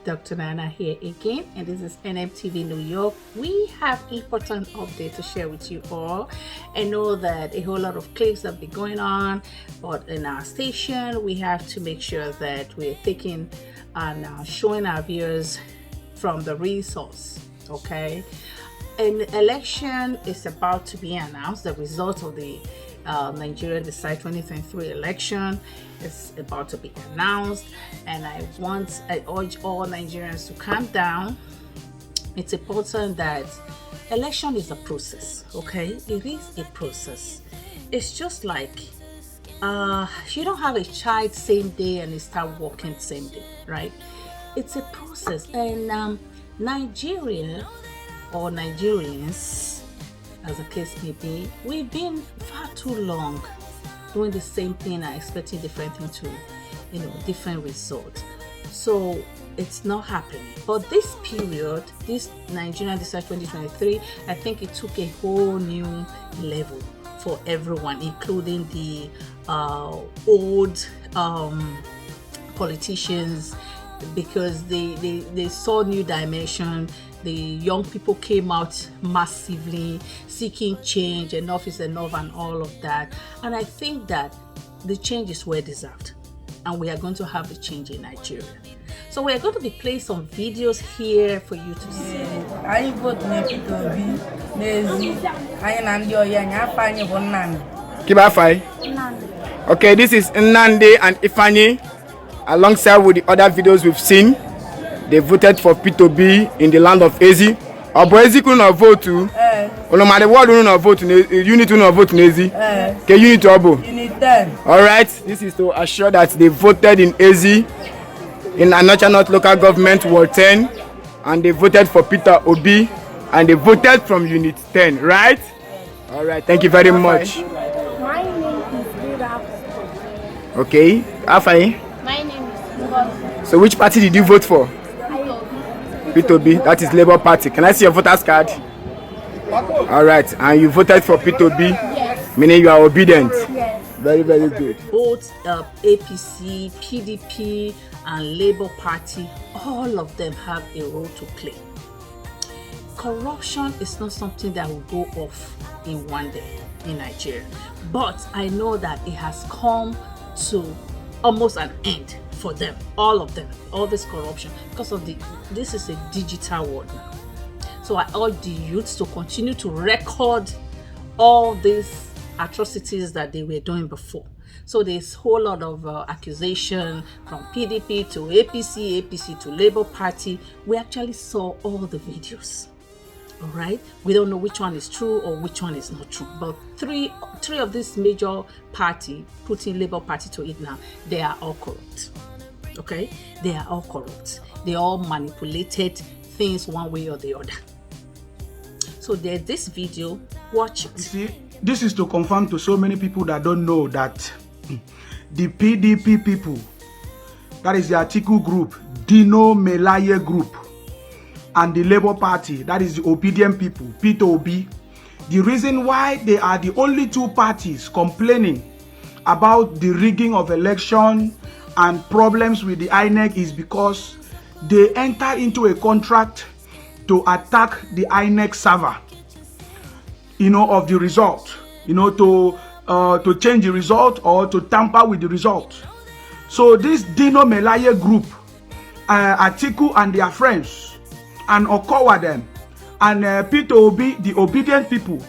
Dr. Nana here again, and this is NMTV New York. We have important update to share with you all. I know that a whole lot of clips have been going on, but in our station, we have to make sure that we're taking and showing our viewers from the resource. Okay, an election is about to be announced. The result of the Nigerian Decide 2023 election is about to be announced, and I urge all Nigerians to calm down. It's important that election is a process. Okay, it is a process. It's just like you don't have a child same day and they start walking same day, right? It's a process, and Nigeria or Nigerians, as the case may be, we've been far too long doing the same thing and expecting different things to, different results. So it's not happening. But this period, this Nigerian Decide 2023, I think it took a whole new level for everyone, including the old politicians, because they saw new dimension. The young people came out massively seeking change. Enough is enough and all of that. And I think that the change is well deserved, and we are going to have the change in Nigeria. So we are going to be playing some videos here for you to see. I vote Okay, this is Nnamdi and Ifeanyi. Alongside with the other videos we've seen, they voted for P2B in the land of Ezi. But Ezi couldn't vote too. No matter what, you not vote. You need to not vote in Ezi. Okay, you need to abo. You need 10. All right. This is to assure that they voted in Ezi, in Anocha North Local Government Ward 10, and they voted for Peter Obi, and they voted from Unit 10. Right? All right. Thank you very much. My name is Rira. Okay. Afai. My name is So which party did you vote for? P2B, that is Labour Party. Can I see your voter's card? All right, and you voted for P2B? Yes. Meaning you are obedient? Yes. Very, very good. Both APC, PDP, and Labour Party, all of them have a role to play. Corruption is not something that will go off in one day in Nigeria, but I know that it has come to almost an end for them, all of them, all this corruption, because of this is a digital world now. So I urge the youths to continue to record all these atrocities that they were doing before. So there's a whole lot of accusation from PDP to APC, APC to Labour Party. We actually saw all the videos. All right, we don't know which one is true or which one is not true, but three of these major party, putting Labour Party to it now, they are all corrupt. Okay, they are all corrupt. They all manipulated things one way or the other. So there's this video. Watch it. You see, this is to confirm to so many people that don't know that the PDP people, that is the Atiku group, Dino Melaye group, and the Labour Party, that is the obedient people, P2B, the reason why they are the only two parties complaining about the rigging of election and problems with the INEC is because they enter into a contract to attack the INEC server, of the result, to change the result or to tamper with the result. So this Dino Melaye group, Atiku and their friends, and Okowa them, and P2B, the obedient people,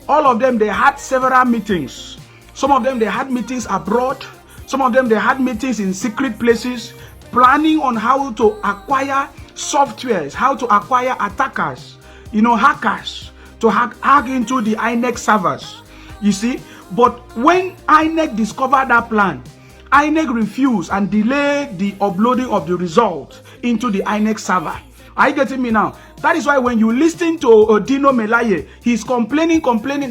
all of them, they had several meetings. Some of them, they had meetings abroad. Some of them, they had meetings in secret places, planning on how to acquire softwares, how to acquire attackers, hackers, to hack into the INEC servers. You see, but when INEC discovered that plan, INEC refused and delayed the uploading of the result into the INEC server. Are you getting me now? That is why when you listen to Dino Melaye, he's complaining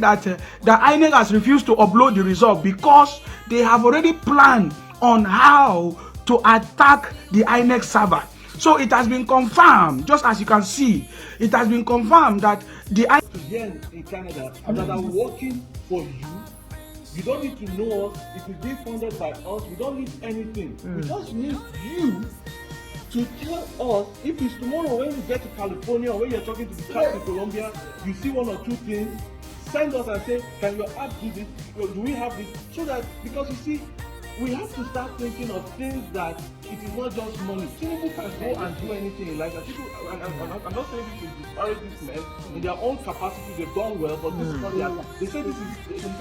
that the INEC has refused to upload the result because they have already planned on how to attack the INEC server. So it has been confirmed, just as you can see, it has been confirmed that the INEC here in Canada that are working for you. You don't need to know us. It is being funded by us. We don't need anything. We just need you to tell us if it's tomorrow when you get to California or when you're talking to the cops in Colombia, you see one or two things, send us and say, can your app do this? Do we have this? So that, because you see, we have to start thinking of things that it is not just money. People can go and do anything like that. People, I'm not saying this to disparage these men. In their own capacity, they've done well, but this is not their. They say this is his turn.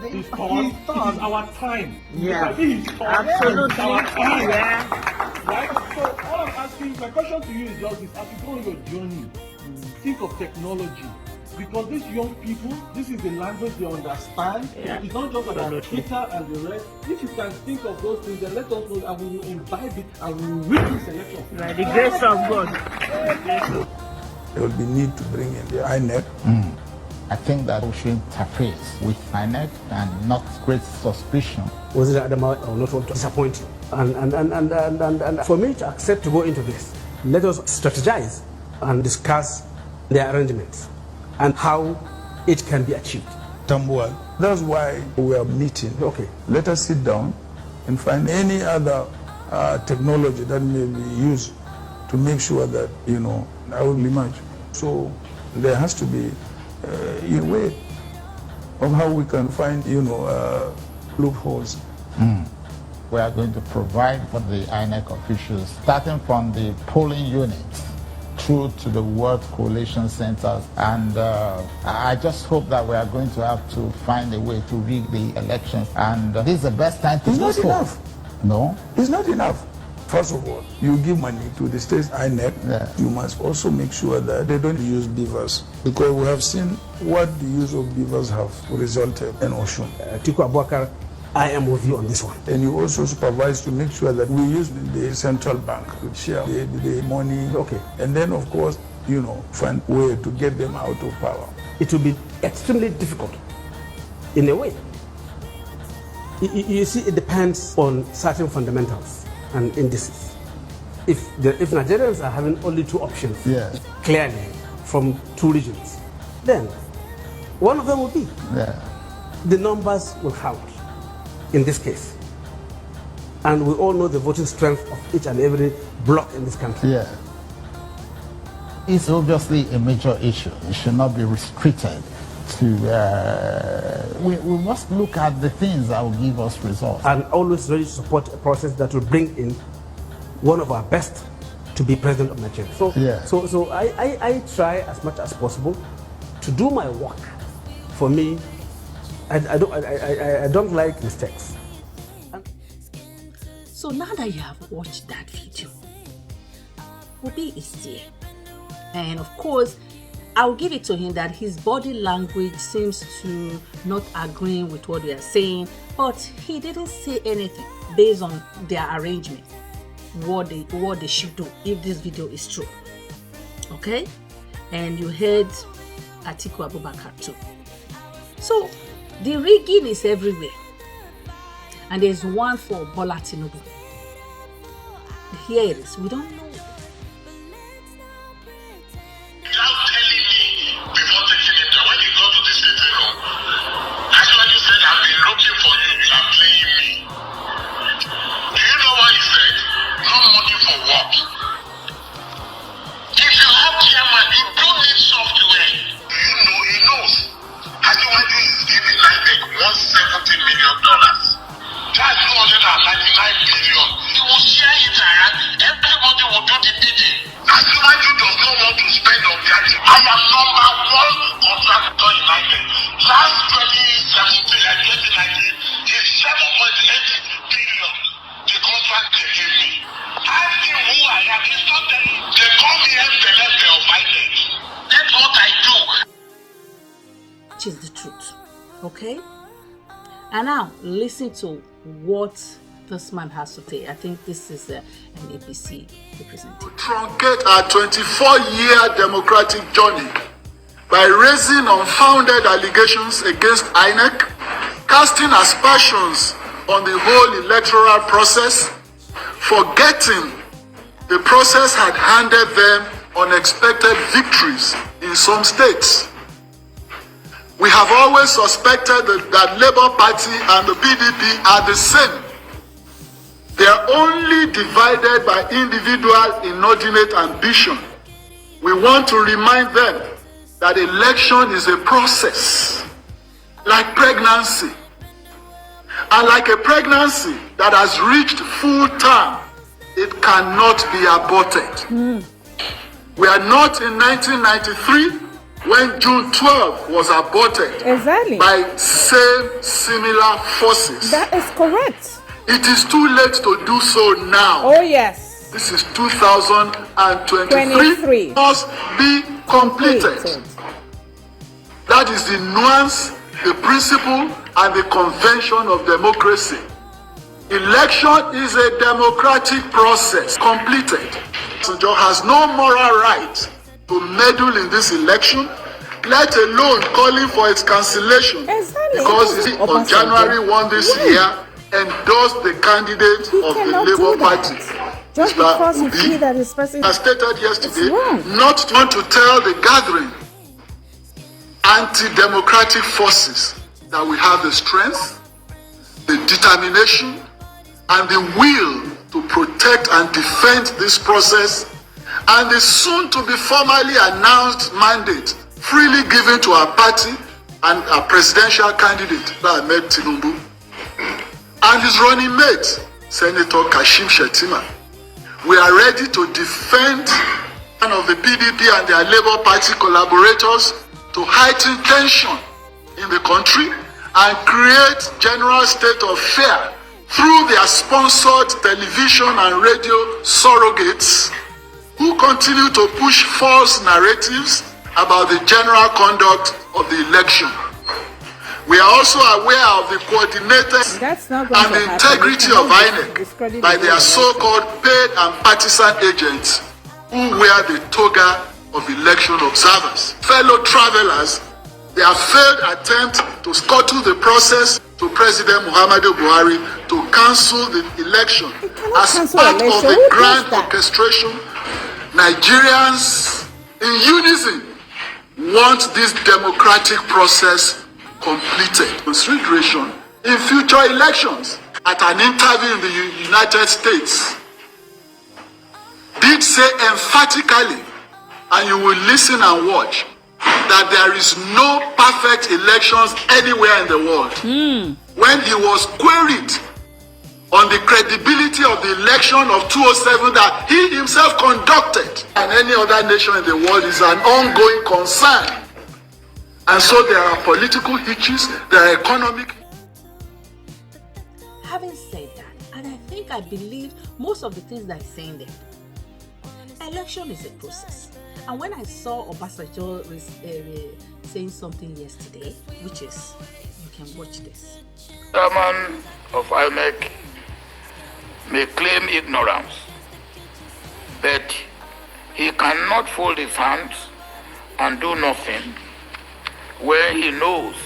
It is our time. Yeah. His turn. Absolutely. It's our time. Yeah. Right? So all I'm asking, my question to you is just this: as you go on your journey, think of technology. Because these young people, this is the language they understand. Yeah. It's not just about Twitter and the rest. If you can think of those things, then let us know and we will imbibe it and we will win this election. By the grace of God. There will be need to bring in the INEC. I think that we should interface with INEC and not create suspicion. Was it Adama or not want to disappoint you? And for me to accept to go into this, let us strategize and discuss the arrangements and how it can be achieved. Tambuwal. That's why we are meeting. Okay. Let us sit down and find any other technology that may be used to make sure that, I will emerge. So there has to be a way of how we can find, loopholes. We are going to provide for the INEC officials, starting from the polling units through to the World Coalition Centers. And I just hope that we are going to have to find a way to rig the elections. And this is the best time to do so. It's not enough. No? It's not enough. First of all, you give money to the state INEC. Yeah. You must also make sure that they don't use beavers, because we have seen what the use of beavers have resulted in Oshun. Tiku Abubakar, I am with you on this one. And you also supervise to make sure that we use the central bank to share the money. Okay. And then, of course, find a way to get them out of power. It will be extremely difficult in a way. You see, it depends on certain fundamentals and indices. If Nigerians are having only two options, Yes. clearly from two regions, then one of them will be. Yeah. The numbers will count in this case. And we all know the voting strength of each and every bloc in this country. Yeah. It's obviously a major issue. It should not be restricted to... we must look at the things that will give us results. And always ready to support a process that will bring in one of our best to be president of Nigeria. So, Yeah. so I try as much as possible to do my work. For me, I don't like mistakes. So now that you have watched that video, Obi is here. And of course, I'll give it to him that his body language seems to not agreeing with what we are saying, but he didn't say anything based on their arrangement, what they should do if this video is true. Okay? And you heard Atiku Abubakar too. So the rigging is everywhere. And there's one for Bola Tinubu. Here it is. We don't know. Without telling me before taking him there, when you go to the sitting room, actually said, I've been looking for you, you are playing me. Do you know what he said? No money for what? If you have chairman, you don't need software. Do you know he knows? Actually is giving like $170 million. That's 299 billion. He will share it around. Everybody will do the bidding. Asiwaju does not want to spend on that. I am number one contractor in Nigeria. Last 2017, I get in Nigeria is 7.8 billion. The contract they gave me. Ask him who I am. He's not telling. They call me Mbelebe of Finance. That's what I do. Which is the truth. Okay? And now listen to what this man has to say. I think this is an APC representative. Truncate our 24-year democratic journey by raising unfounded allegations against INEC, casting aspersions on the whole electoral process, forgetting the process had handed them unexpected victories in some states. We have always suspected that Labour Party and the PDP are the same. They are only divided by individual inordinate ambition. We want to remind them that election is a process, like pregnancy. And like a pregnancy that has reached full term, it cannot be aborted. We are not in 1993 when June 12 was aborted by same similar forces. That is correct. It is too late to do so now. Oh yes. This is 2023. 23. Must be completed. That is the nuance, the principle, and the convention of democracy. Election is a democratic process completed. Obasanjo has no moral right to meddle in this election, let alone calling for its cancellation. Because on January 1 this year, endorsed the candidate of the Labour Party. Just because you see that this person as stated yesterday, not want to tell the gathering anti-democratic forces that we have the strength, the determination, and the will to protect and defend this process, and the soon to be formally announced mandate freely given to our party and our presidential candidate, Ahmed Tinubu, and his running mate, Senator Kashim Shettima. We are ready to defend one of the PDP and their Labour Party collaborators to heighten tension in the country and create general state of fear through their sponsored television and radio surrogates who continue to push false narratives about the general conduct of the election. We are also aware of the coordinated and the integrity of INEC by their so-called paid and partisan agents who wear the toga of election observers. Fellow travelers, their failed attempt to scuttle the process to President Muhammadu Buhari to cancel the election as part of the grand orchestration. Nigerians in unison want this democratic process completed. Consideration in future elections. At an interview in the United States, did say emphatically, and you will listen and watch, that there is no perfect elections anywhere in the world. When he was queried on the credibility of the election of 2007 that he himself conducted, and any other nation in the world, is an ongoing concern. And so there are political hitches, there are economic. Having said that, and I believe most of the things that he's saying there, election is a process. And when I saw Obasanjo saying something yesterday, which is, you can watch this. Chairman of INEC may claim ignorance, but he cannot fold his hands and do nothing when he knows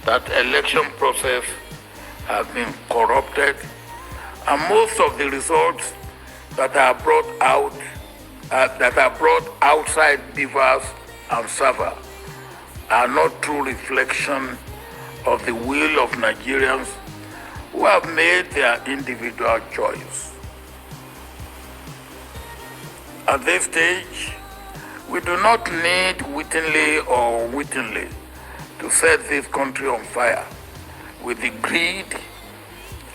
that election process has been corrupted, and most of the results that are brought outside beavers and server are not true reflection of the will of Nigerians who have made their individual choice. At this stage, we do not need wittingly or unwittingly to set this country on fire with the greed,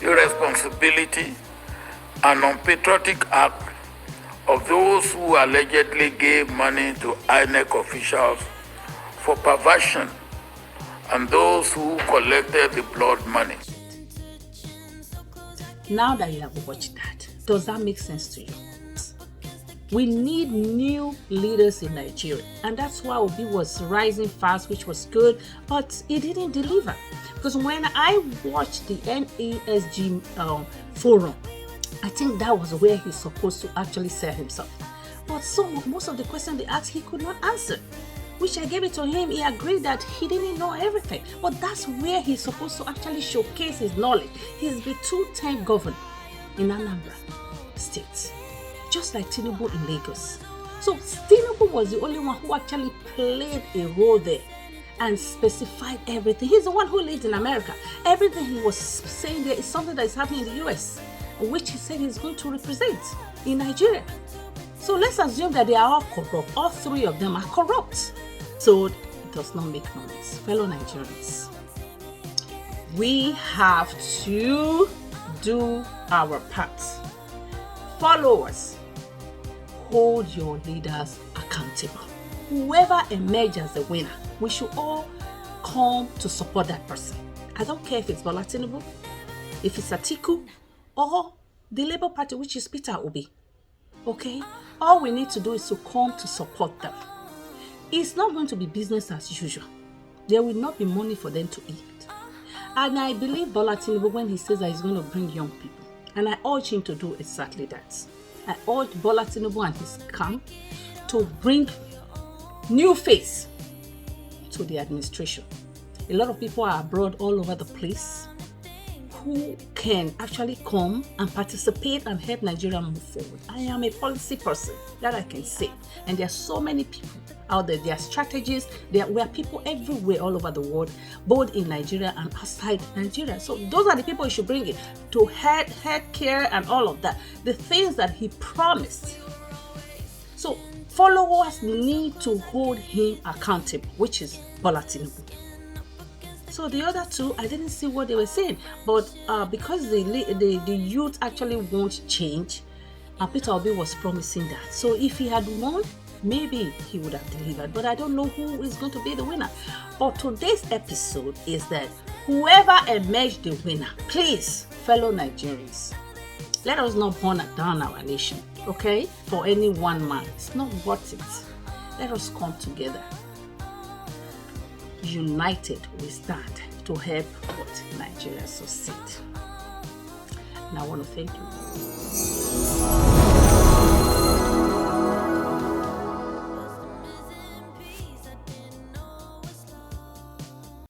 irresponsibility, and unpatriotic act of those who allegedly gave money to INEC officials for perversion and those who collected the blood money. Now that you have watched that, does that make sense to you? We need new leaders in Nigeria, and that's why Obi was rising fast, which was good, but it didn't deliver. Because when I watched the NASG forum, I think that was where he's supposed to actually sell himself. But most of the questions they asked, he could not answer, which I gave it to him. He agreed that he didn't know everything. But that's where he's supposed to actually showcase his knowledge. He's the two-time governor in Anambra State, just like Tinubu in Lagos. So Tinubu was the only one who actually played a role there and specified everything. He's the one who lived in America. Everything he was saying there is something that is happening in the US. which he said he's going to represent in Nigeria. So let's assume that they are all corrupt. All three of them are corrupt. So it does not make noise. Fellow Nigerians, we have to do our part. Followers, hold your leaders accountable. Whoever emerges as the winner, we should all come to support that person. I don't care if it's Bola Tinubu, if it's Atiku, or the Labour Party, which is Peter Obi. Okay? All we need to do is to come to support them. It's not going to be business as usual. There will not be money for them to eat. And I believe Bola Tinubu when he says that he's going to bring young people. And I urge him to do exactly that. I urge Bola Tinubu and his camp to bring new face to the administration. A lot of people are abroad all over the place who can actually come and participate and help Nigeria move forward. I am a policy person, that I can say. And there are so many people out there. There are strategists. There are people everywhere all over the world, both in Nigeria and outside Nigeria. So those are the people you should bring in to head care and all of that. The things that he promised. So followers need to hold him accountable, which is Bola Tinubu. So the other two, I didn't see what they were saying, but because the youth actually won't change, Peter Obi was promising that. So if he had won, maybe he would have delivered, but I don't know who is going to be the winner. But today's episode is that whoever emerged the winner, please, fellow Nigerians, let us not burn down our nation, okay? For any one man, it's not worth it. Let us come together. United we stand to help Nigeria succeed. And I want to thank you.